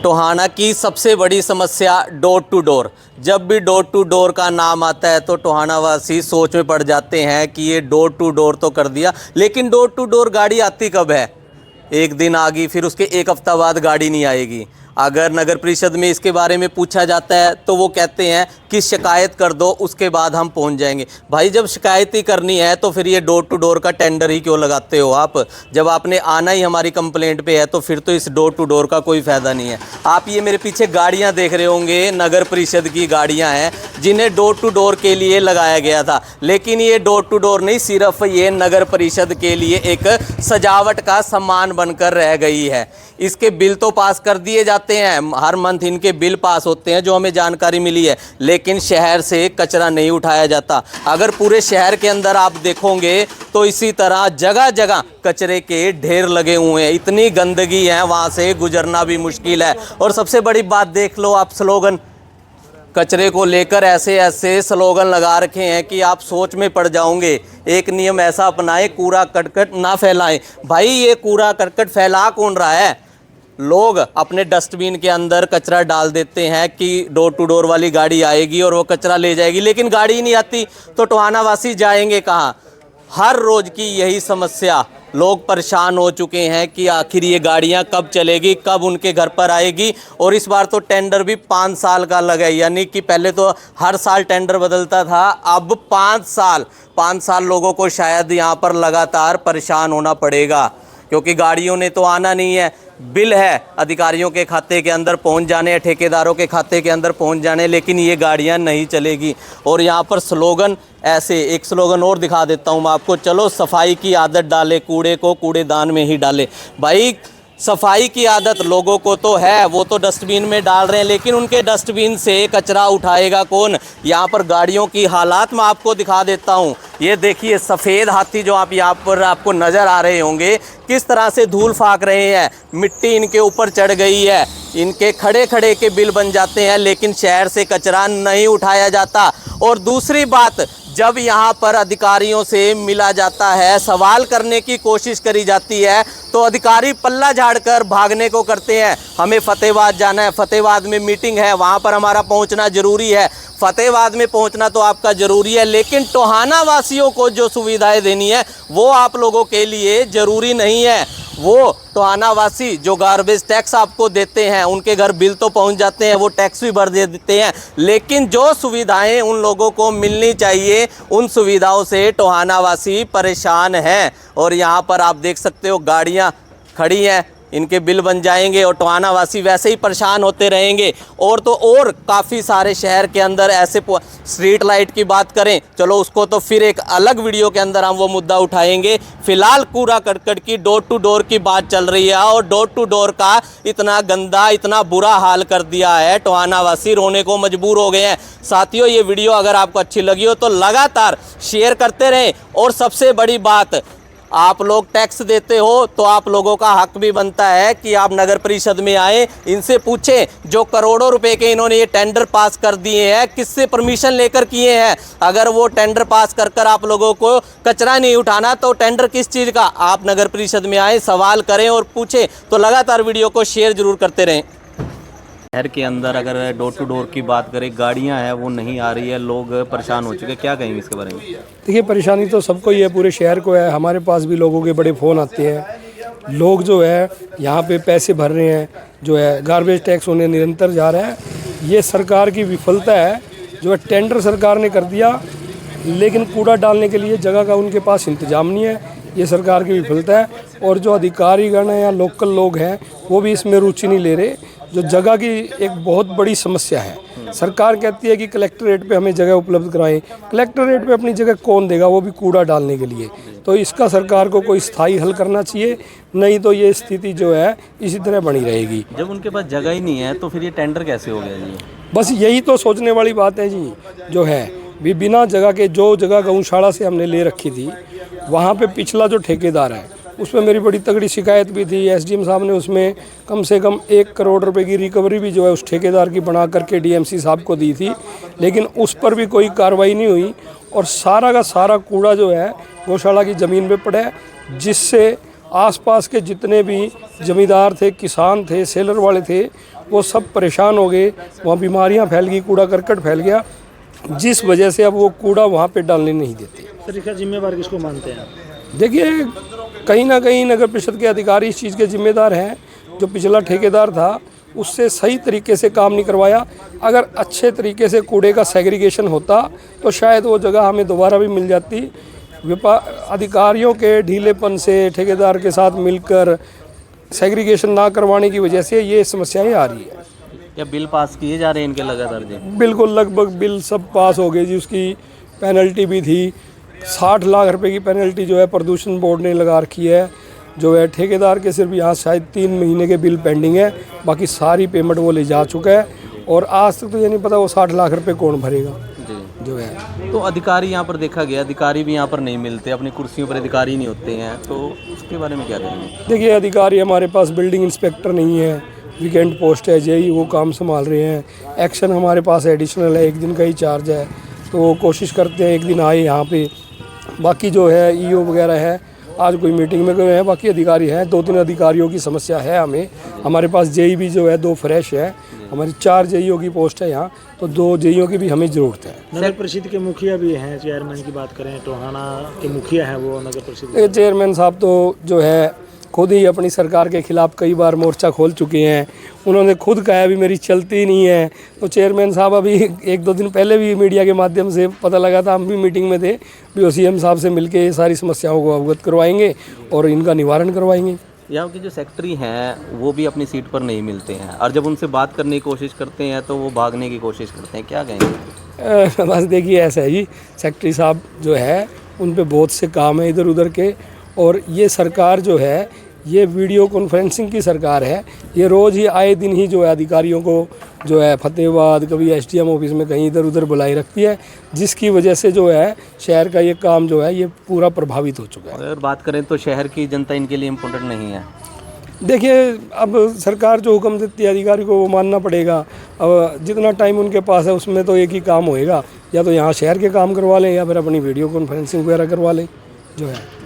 टोहाना की सबसे बड़ी समस्या डोर टू डोर। जब भी डोर टू डोर का नाम आता है तो टोहाना वासी सोच में पड़ जाते हैं कि ये डोर टू डोर तो कर दिया, लेकिन डोर टू डोर गाड़ी आती कब है? एक दिन आ गई, फिर उसके एक हफ्ता बाद गाड़ी नहीं आएगी। अगर नगर परिषद में इसके बारे में पूछा जाता है तो वो कहते हैं कि शिकायत कर दो, उसके बाद हम पहुंच जाएंगे। भाई जब शिकायत ही करनी है तो फिर ये डोर टू डोर का टेंडर ही क्यों लगाते हो आप? जब आपने आना ही हमारी कंप्लेंट पे है तो फिर तो इस डोर टू डोर का कोई फ़ायदा नहीं है। आप ये मेरे पीछे गाड़ियां देख रहे होंगे, नगर परिषद की गाड़ियां हैं जिन्हें डोर टू डोर के लिए लगाया गया था, लेकिन ये डोर टू डोर नहीं, सिर्फ ये नगर परिषद के लिए एक सजावट का सामान बनकर रह गई है। इसके बिल तो पास कर दिए जाते हैं, हर मंथ इनके बिल पास होते हैं जो हमें जानकारी मिली है, लेकिन शहर से कचरा नहीं उठाया जाता। अगर पूरे शहर के अंदर आप देखोगे तो इसी तरह जगह जगह कचरे के ढेर लगे हुए हैं, इतनी गंदगी है, वहाँ से गुजरना भी मुश्किल है। और सबसे बड़ी बात देख लो आप, स्लोगन कचरे को लेकर ऐसे ऐसे स्लोगन लगा रखे हैं कि आप सोच में पड़ जाओगे। एक नियम ऐसा अपनाएं, कूड़ा करकट ना फैलाएं। भाई ये कूड़ा करकट फैला कौन रहा है? लोग अपने डस्टबिन के अंदर कचरा डाल देते हैं कि डोर टू डोर वाली गाड़ी आएगी और वो कचरा ले जाएगी, लेकिन गाड़ी ही नहीं आती तो टोहाना वासी जाएंगे कहाँ? हर रोज़ की यही समस्या, लोग परेशान हो चुके हैं कि आखिर ये गाड़ियां कब चलेगी, कब उनके घर पर आएगी। और इस बार तो टेंडर भी 5 साल का लगा है, यानी कि पहले तो हर साल टेंडर बदलता था, अब 5 साल लोगों को शायद यहाँ पर लगातार परेशान होना पड़ेगा, क्योंकि गाड़ियों ने तो आना नहीं है। बिल है अधिकारियों के खाते के अंदर पहुंच जाने, ठेकेदारों के खाते के अंदर पहुंच जाने, लेकिन ये गाड़ियां नहीं चलेगी। और यहाँ पर स्लोगन ऐसे, एक स्लोगन और दिखा देता हूँ मैं आपको, चलो सफाई की आदत डाले, कूड़े को कूड़ेदान में ही डाले। भाई सफाई की आदत लोगों को तो है, वो तो डस्टबिन में डाल रहे हैं, लेकिन उनके डस्टबिन से कचरा उठाएगा कौन? यहाँ पर गाड़ियों की हालात मैं आपको दिखा देता हूँ। ये देखिए सफ़ेद हाथी जो आप यहाँ पर आपको नज़र आ रहे होंगे, किस तरह से धूल फाक रहे हैं, मिट्टी इनके ऊपर चढ़ गई है, इनके खड़े खड़े के बिल बन जाते हैं, लेकिन शहर से कचरा नहीं उठाया जाता। और दूसरी बात, जब यहाँ पर अधिकारियों से मिला जाता है, सवाल करने की कोशिश करी जाती है, तो अधिकारी पल्ला झाड़कर भागने को करते हैं। हमें फतेहाबाद जाना है, फतेहाबाद में मीटिंग है, वहाँ पर हमारा पहुँचना ज़रूरी है। फतेहाबाद में पहुँचना तो आपका ज़रूरी है, लेकिन टोहाना वासियों को जो सुविधाएं देनी है वो आप लोगों के लिए ज़रूरी नहीं है। वो टोहाना वासी जो गार्बेज टैक्स आपको देते हैं, उनके घर बिल तो पहुंच जाते हैं, वो टैक्स भी भर दे देते हैं, लेकिन जो सुविधाएं उन लोगों को मिलनी चाहिए, उन सुविधाओं से टोहाना वासी परेशान हैं। और यहाँ पर आप देख सकते हो गाड़ियाँ खड़ी हैं, इनके बिल बन जाएंगे और टोहाना वासी वैसे ही परेशान होते रहेंगे। और तो और काफ़ी सारे शहर के अंदर ऐसे, स्ट्रीट लाइट की बात करें, चलो उसको तो फिर एक अलग वीडियो के अंदर हम वो मुद्दा उठाएंगे। फिलहाल कूड़ा करकट की डोर टू डोर की बात चल रही है, और डोर टू डोर का इतना गंदा, इतना बुरा हाल कर दिया है, टोहाना वासी रोने को मजबूर हो गए हैं। साथियों, ये वीडियो अगर आपको अच्छी लगी हो तो लगातार शेयर करते रहें। और सबसे बड़ी बात, आप लोग टैक्स देते हो तो आप लोगों का हक भी बनता है कि आप नगर परिषद में आए, इनसे पूछें जो करोड़ों रुपए के इन्होंने ये टेंडर पास कर दिए हैं, किससे परमिशन लेकर किए हैं। अगर वो टेंडर पास कर आप लोगों को कचरा नहीं उठाना तो टेंडर किस चीज़ का? आप नगर परिषद में आए, सवाल करें और पूछें। तो लगातार वीडियो को शेयर जरूर करते रहें। शहर के अंदर अगर डोर टू डोर की बात करें, गाड़ियां हैं वो नहीं आ रही है, लोग परेशान हो चुके हैं, क्या कहेंगे इसके बारे में? देखिए, परेशानी तो सबको ही है, पूरे शहर को है। हमारे पास भी लोगों के बड़े फ़ोन आते हैं, लोग जो है यहाँ पे पैसे भर रहे हैं, जो है गार्बेज टैक्स उन्हें निरंतर जा रहा है। ये सरकार की विफलता है, जो है टेंडर सरकार ने कर दिया, लेकिन कूड़ा डालने के लिए जगह का उनके पास इंतजाम नहीं है। ये सरकार की विफलता है। और जो अधिकारीगण हैं या लोकल लोग हैं वो भी इसमें रुचि नहीं ले रहे, जो जगह की एक बहुत बड़ी समस्या है। सरकार कहती है कि कलेक्ट्रेट पे हमें जगह उपलब्ध कराएं, कलेक्ट्रेट पे अपनी जगह कौन देगा, वो भी कूड़ा डालने के लिए। तो इसका सरकार को कोई स्थायी हल करना चाहिए, नहीं तो ये स्थिति जो है इसी तरह बनी रहेगी। जब उनके पास जगह ही नहीं है तो फिर ये टेंडर कैसे हो गया जी? बस यही तो सोचने वाली बात है जी, जो है भी बिना जगह के, जो जगह गौशाला से हमने ले रखी थी, वहाँ पे पिछला जो ठेकेदार है उसमें मेरी बड़ी तगड़ी शिकायत भी थी। एसडीएम साहब ने उसमें कम से कम 1 करोड़ रुपए की रिकवरी भी जो है उस ठेकेदार की बना करके डीएमसी साहब को दी थी, लेकिन उस पर भी कोई कार्रवाई नहीं हुई। और सारा का सारा कूड़ा जो है गौशाला की ज़मीन पे पड़ा है, जिससे आसपास के जितने भी जमींदार थे, किसान थे, सेलर वाले थे, वो सब परेशान हो गए। वहाँ बीमारियाँ फैल गई, कूड़ा करकट फैल गया, जिस वजह से अब वो कूड़ा वहाँ पे डालने नहीं देते। सर इसका जिम्मेवार किसको मानते हैं? देखिए, कहीं ना कहीं नगर परिषद के अधिकारी इस चीज़ के जिम्मेदार हैं। जो पिछला ठेकेदार था उससे सही तरीके से काम नहीं करवाया। अगर अच्छे तरीके से कूड़े का सेग्रीगेशन होता तो शायद वो जगह हमें दोबारा भी मिल जाती। अधिकारियों के ढीलेपन से, ठेकेदार के साथ मिलकर सेग्रीगेशन ना करवाने की वजह से ये समस्याएं आ रही है। क्या बिल पास किए जा रहे हैं इनके लगातार जी? बिल्कुल, लगभग बिल सब पास हो गए जी। उसकी पेनल्टी भी थी, 60 लाख रुपए की पेनल्टी जो है प्रदूषण बोर्ड ने लगा रखी है। जो है ठेकेदार के सिर्फ यहाँ शायद 3 महीने के बिल पेंडिंग है, बाकी सारी पेमेंट वो ले जा चुका है। और आज तक तो ये नहीं पता वो 60 लाख रुपए कौन भरेगा जी। जो है। तो अधिकारी यहाँ पर देखा गया, अधिकारी भी यहाँ पर नहीं मिलते, अपनी कुर्सियों पर अधिकारी नहीं होते हैं, तो उसके बारे में क्या कहेंगे? देखिए, अधिकारी हमारे पास बिल्डिंग इंस्पेक्टर नहीं है, वीकेंड पोस्ट है, जेई वो काम संभाल रहे हैं। एक्शन हमारे पास एडिशनल है, 1 दिन का ही चार्ज है, तो कोशिश करते हैं 1 दिन आए यहाँ पे। बाकी जो है ईओ वगैरह है, आज कोई मीटिंग में गए हैं, बाकी अधिकारी हैं। 2-3 अधिकारियों की समस्या है हमें। हमारे पास जेई भी जो है 2 फ्रेश है, हमारी 4 जेईओ की पोस्ट है यहाँ, तो 2 जेईओ की भी हमें ज़रूरत है। नगर परिषद के मुखिया भी हैं, चेयरमैन की बात करें, टोहाना के मुखिया हैं वो नगर परिषद। ये चेयरमैन साहब तो जो है खुद ही अपनी सरकार के खिलाफ कई बार मोर्चा खोल चुके हैं। उन्होंने खुद कहा भी मेरी चलती नहीं है। तो चेयरमैन साहब अभी 1-2 दिन पहले भी मीडिया के माध्यम से पता लगा था, हम भी मीटिंग में थे, भी सीएम साहब से मिलके ये सारी समस्याओं को अवगत करवाएंगे और इनका निवारण करवाएंगे। यहाँ के जो सेक्रेटरी हैं वो भी अपनी सीट पर नहीं मिलते हैं, और जब उनसे बात करने की कोशिश करते हैं तो वो भागने की कोशिश करते हैं, क्या कहेंगे? बस देखिए, ऐसा है जी, सेक्रेटरी साहब जो है उन पे बहुत से काम है इधर उधर के। और ये सरकार जो है ये वीडियो कॉन्फ्रेंसिंग की सरकार है। ये रोज़ ही आए दिन ही जो है अधिकारियों को जो है फतेहाबाद, कभी एसडीएम ऑफिस में कहीं इधर उधर बुलाई रखती है, जिसकी वजह से जो है शहर का ये काम जो है ये पूरा प्रभावित हो चुका है। अगर बात करें तो शहर की जनता इनके लिए इम्पोर्टेंट नहीं है। देखिए, अब सरकार जो हुक्म देती है अधिकारी को वो मानना पड़ेगा। अब जितना टाइम उनके पास है उसमें तो एक ही काम होएगा, या तो यहाँ शहर के काम करवा लें या फिर अपनी वीडियो कॉन्फ्रेंसिंग वगैरह करवा लें जो है।